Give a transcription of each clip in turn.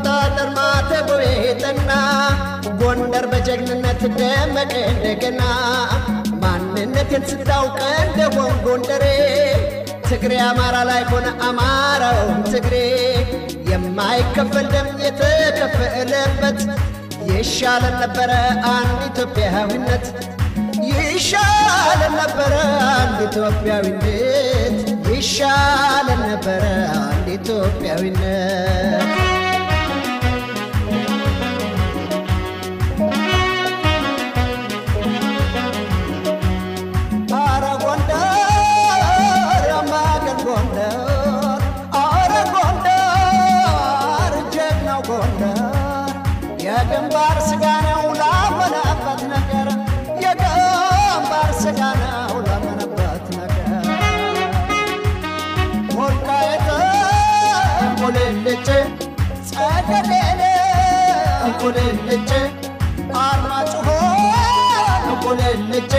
ወታደር ማተቦይተና ጎንደር በጀግንነት ደመቀ እንደገና ማንነትን ስታውቅ እንደሆን ጎንደሬ ትግሬ አማራ ላይ ሆነ አማራው ትግሬ የማይከፈል ደም የተከፈለበት ይሻለን ነበረ አንድ ኢትዮጵያዊነት ይሻለን ነበረ አንድ ኢትዮጵያዊነት ይሻለን ነበረ አንድ ኢትዮጵያዊነት የግንባር ስጋናው ላመነበት ነገር የግንባር ስጋናው ላመነበት ነገር ወልቃይት ወለልጭ ጸገዴኔ ወለልጭ አርማጭሆ ወለልጭ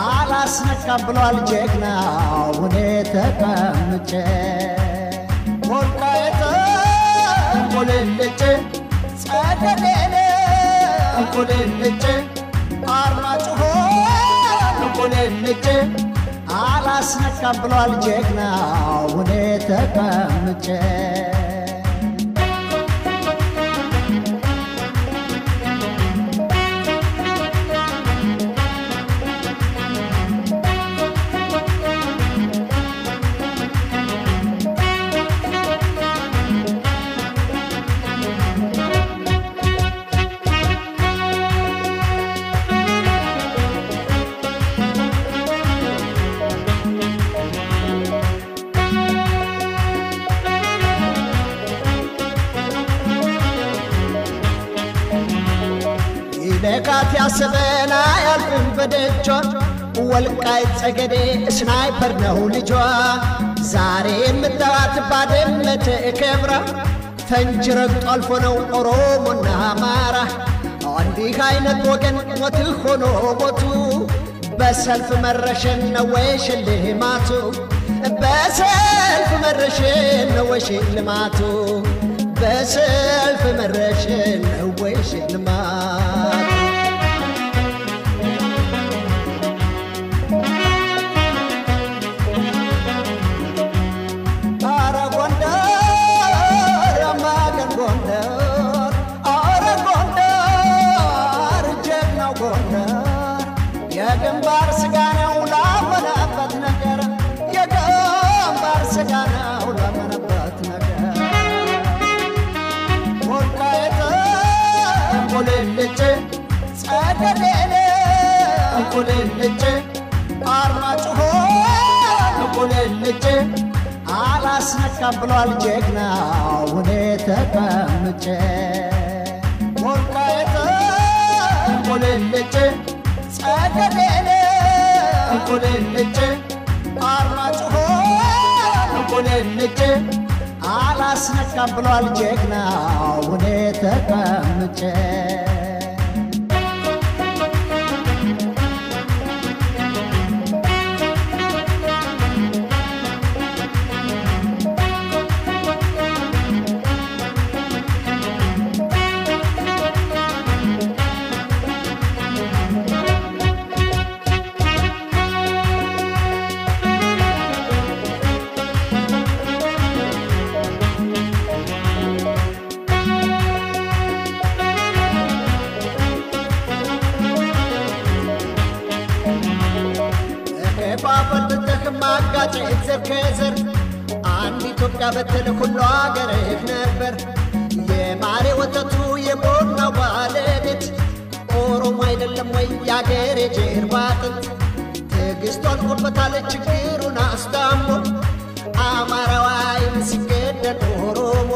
አላስነካም ብሏል ጀግናው እኔ ተቀምጬ ወልቃይት ወለልጭ ጸገዴኔ ወለልጭ አርማጭሆ ወለልጭ አላስነካም ብሏል ጀግናው እኔ ተቀምጬ ለካት ያሰበና ያልፍም በደጇ ወልቃይት ጸገዴ ስናይፐር ነው ልጇ ዛሬ የምታዋት ባድመት ከብራ ፈንጅ ረግጦ አልፎ ነው ኦሮሞና አማራ እንዲህ አይነት ወገን ሞት ሆኖ ሞቱ በሰልፍ መረሸን ነው ወይ ሽልማቱ በሰልፍ መረሸን ነው ወይ ሽልማቱ በሰልፍ መረሸን ነው ወይ ሽልማቱ የግንባር ስጋናው ላመነበት ነገር የግንባር ስጋናው ላመነበት ነገር ወልቃይት ወለልጭ ጸገዴኔ ወለልጭ አርማጭሆ ወለልጭ አላስነካም ብሏል ጀግናው እኔ ተቀምጬ ወልቃይት ወለልጭ ጸገዴኔ ወለልጭ አርማጭሆ ወለልጭ አላስነካም ብሏል ጀግናው እኔ ተቀምጬ ባፈልተህ ማጋጨት ዘከዘር አንድ ኢትዮጵያ በተለ ሁሉ አገርህ ነበር የማሬ ወተቱ የቦናው ባለቤት ኦሮሞ አይደለም ወይ ያገሬ ጀርባ አጥንት ትዕግስቷን ቆርበታል ችግሩን አስታሞ አማራዋይም ሲገደል ኦሮሞ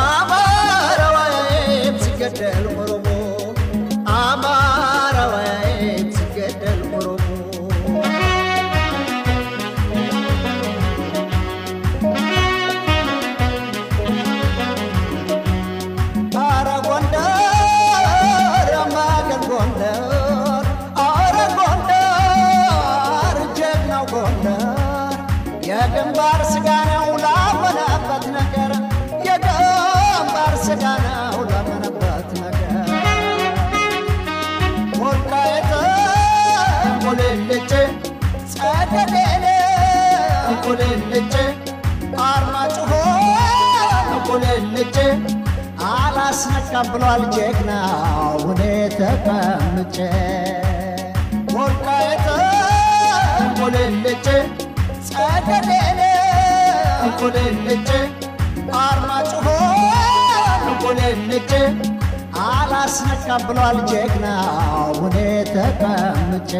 አማራዋይም ሲገደል ኦሮሞ አማራዋይም ሲገደል ኦሮሞ እንቁልልጭ አላስነካም ብሏል ጀግናው እኔ ተቀምጬ ወልቃይት እንቁልልጭ ጸገዴን እንቁልልጭ አርማጭሆ እንቁልልጭ አላስነካም ብሏል ጀግናው እኔ ተቀምጬ